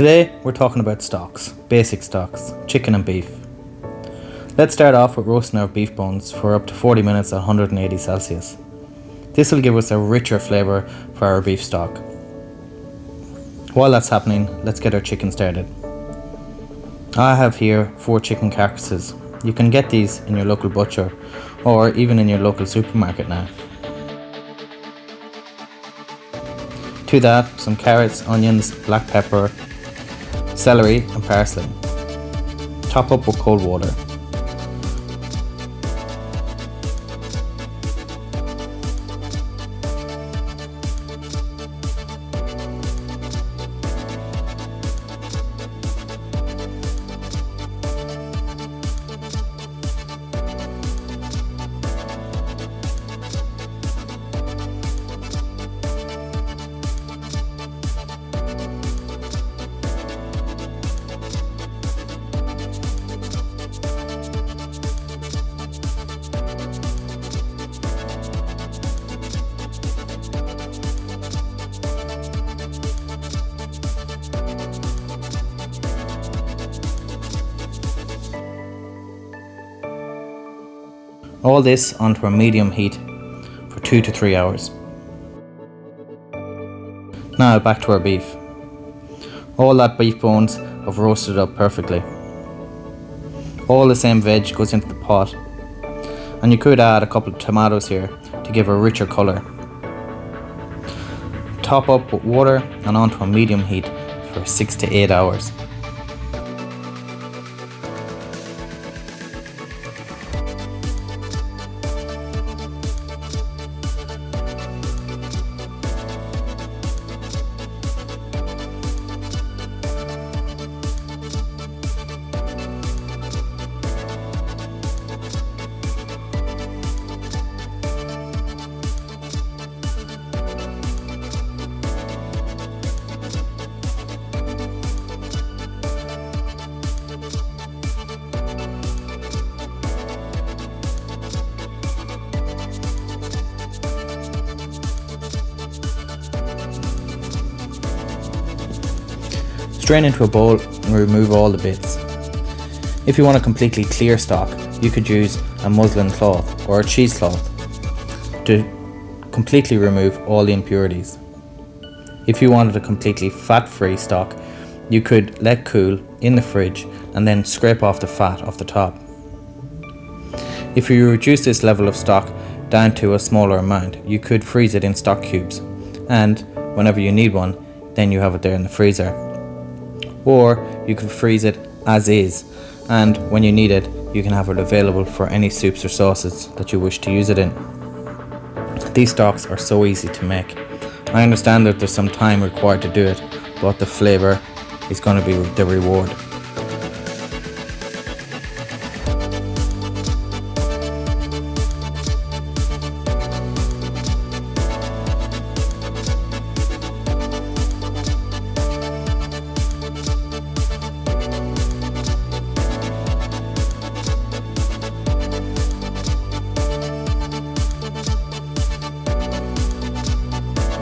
Today we're talking about stocks, basic stocks, chicken and beef. Let's start off with roasting our beef bones for up to 40 minutes at 180 Celsius. This will give us a richer flavour for our beef stock. While that's happening, let's get our chicken started. I have here 4 chicken carcasses. You can get these in your local butcher or even in your local supermarket now. To that, some carrots, onions, black pepper, celery and parsley. Top up with cold water. All this onto a medium heat for 2 to 3 hours. Now back to our beef. All that beef bones have roasted up perfectly. All the same veg goes into the pot, and you could add a couple of tomatoes here to give a richer colour. Top up with water and onto a medium heat for 6 to 8 hours. Strain into a bowl and remove all the bits. If you want a completely clear stock, you could use a muslin cloth or a cheesecloth to completely remove all the impurities. If you wanted a completely fat-free stock, you could let cool in the fridge and then scrape off the fat off the top. If you reduce this level of stock down to a smaller amount, you could freeze it in stock cubes, and whenever you need one, then you have it there in the freezer. Or you can freeze it as is, and when you need it, you can have it available for any soups or sauces that you wish to use it in. These stocks are so easy to make. I understand that there's some time required to do it, but the flavour is going to be the reward.